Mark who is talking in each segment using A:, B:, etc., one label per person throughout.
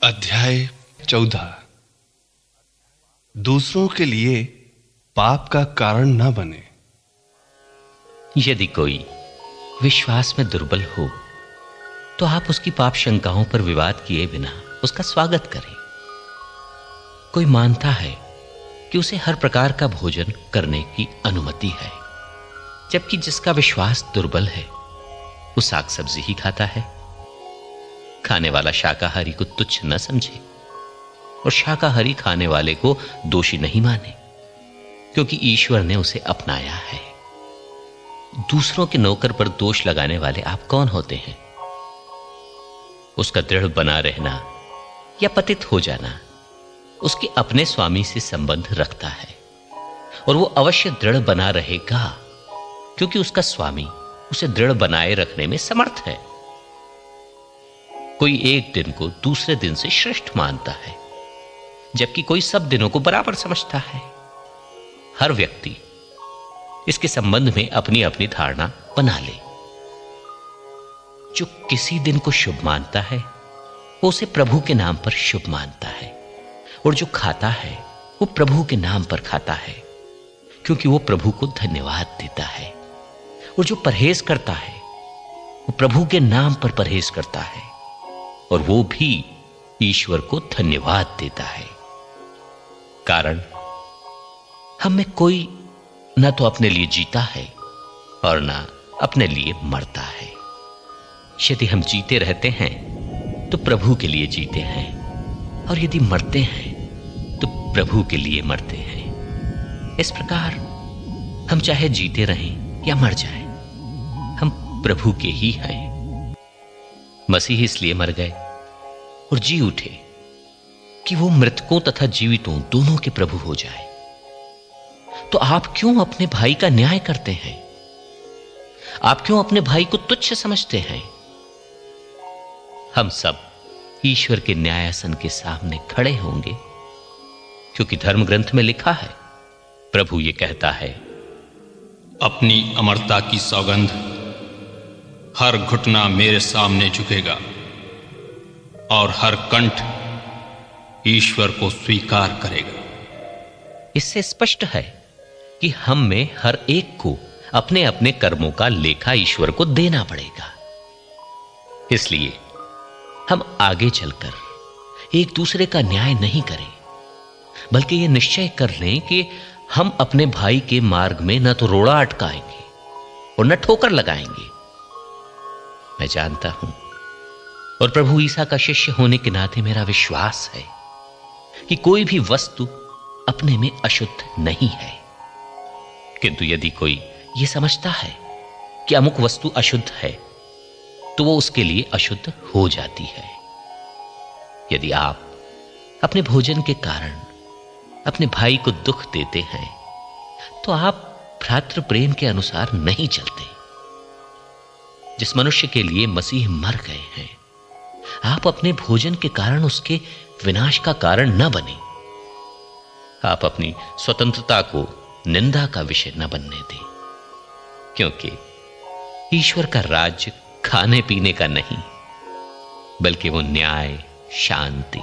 A: अध्याय 14। दूसरों के लिए पाप का कारण न बने।
B: यदि कोई विश्वास में दुर्बल हो तो आप उसकी पाप शंकाओं पर विवाद किए बिना उसका स्वागत करें। कोई मानता है कि उसे हर प्रकार का भोजन करने की अनुमति है, जबकि जिसका विश्वास दुर्बल है वो साग सब्जी ही खाता है। खाने वाला शाकाहारी को तुच्छ न समझे और शाकाहारी खाने वाले को दोषी नहीं माने, क्योंकि ईश्वर ने उसे अपनाया है। दूसरों के नौकर पर दोष लगाने वाले आप कौन होते हैं? उसका दृढ़ बना रहना या पतित हो जाना उसके अपने स्वामी से संबंध रखता है, और वो अवश्य दृढ़ बना रहेगा, क्योंकि उसका स्वामी उसे दृढ़ बनाए रखने में समर्थ है। कोई एक दिन को दूसरे दिन से श्रेष्ठ मानता है, जबकि कोई सब दिनों को बराबर समझता है। हर व्यक्ति इसके संबंध में अपनी अपनी धारणा बना ले। जो किसी दिन को शुभ मानता है वो उसे प्रभु के नाम पर शुभ मानता है, और जो खाता है वो प्रभु के नाम पर खाता है, क्योंकि वो प्रभु को धन्यवाद देता है। और जो परहेज करता है वो प्रभु के नाम पर परहेज करता है, और वो भी ईश्वर को धन्यवाद देता है। कारण हम में कोई न तो अपने लिए जीता है और न अपने लिए मरता है। यदि हम जीते रहते हैं तो प्रभु के लिए जीते हैं, और यदि मरते हैं तो प्रभु के लिए मरते हैं। इस प्रकार हम चाहे जीते रहें या मर जाएं, हम प्रभु के ही हैं। मसीह इसलिए मर गए और जी उठे कि वो मृतकों तथा जीवितों दोनों के प्रभु हो जाए। तो आप क्यों अपने भाई का न्याय करते हैं? आप क्यों अपने भाई को तुच्छ समझते हैं? हम सब ईश्वर के न्यायासन के सामने खड़े होंगे, क्योंकि धर्म ग्रंथ में लिखा है, प्रभु ये कहता है,
C: अपनी अमरता की सौगंध, हर घुटना मेरे सामने झुकेगा और हर कंठ ईश्वर को स्वीकार करेगा।
B: इससे स्पष्ट है कि हम में हर एक को अपने अपने कर्मों का लेखा ईश्वर को देना पड़ेगा। इसलिए हम आगे चलकर एक दूसरे का न्याय नहीं करें, बल्कि यह निश्चय कर लें कि हम अपने भाई के मार्ग में न तो रोड़ा अटकाएंगे और न ठोकर लगाएंगे। मैं जानता हूं और प्रभु ईसा का शिष्य होने के नाते मेरा विश्वास है कि कोई भी वस्तु अपने में अशुद्ध नहीं है, किंतु यदि कोई यह समझता है कि अमुक वस्तु अशुद्ध है तो वो उसके लिए अशुद्ध हो जाती है। यदि आप अपने भोजन के कारण अपने भाई को दुख देते हैं तो आप भ्रातृ प्रेम के अनुसार नहीं चलते। जिस मनुष्य के लिए मसीह मर गए हैं, आप अपने भोजन के कारण उसके विनाश का कारण न बने। आप अपनी स्वतंत्रता को निंदा का विषय न बनने दें, क्योंकि ईश्वर का राज्य खाने पीने का नहीं, बल्कि वो न्याय, शांति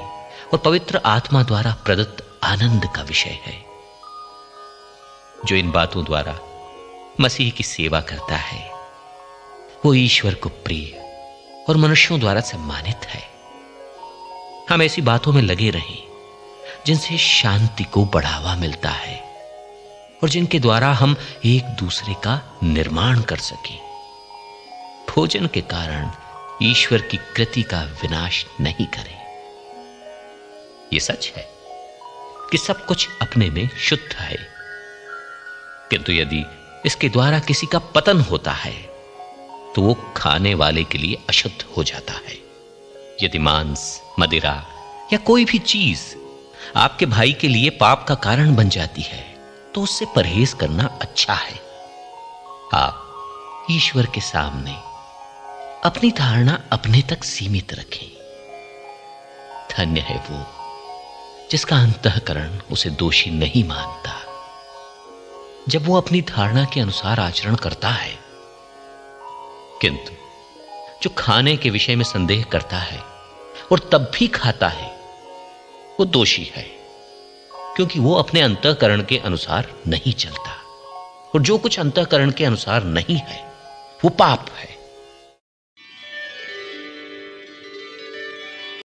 B: और पवित्र आत्मा द्वारा प्रदत्त आनंद का विषय है। जो इन बातों द्वारा मसीह की सेवा करता है वो ईश्वर को प्रिय और मनुष्यों द्वारा सम्मानित है। हम ऐसी बातों में लगे रहें जिनसे शांति को बढ़ावा मिलता है और जिनके द्वारा हम एक दूसरे का निर्माण कर सकें। भोजन के कारण ईश्वर की कृति का विनाश नहीं करें। यह सच है कि सब कुछ अपने में शुद्ध है, किंतु यदि इसके द्वारा किसी का पतन होता है तो वो खाने वाले के लिए अशुद्ध हो जाता है। यदि मांस, मदिरा या कोई भी चीज आपके भाई के लिए पाप का कारण बन जाती है तो उससे परहेज करना अच्छा है। आप ईश्वर के सामने अपनी धारणा अपने तक सीमित रखें। धन्य है वो जिसका अंतःकरण उसे दोषी नहीं मानता। जब वो अपनी धारणा के अनुसार आचरण करता है, किंतु जो खाने के विषय में संदेह करता है और तब भी खाता है, वो दोषी है, क्योंकि वो अपने अंतःकरण के अनुसार नहीं चलता। और जो कुछ अंतःकरण के अनुसार नहीं है वो पाप है।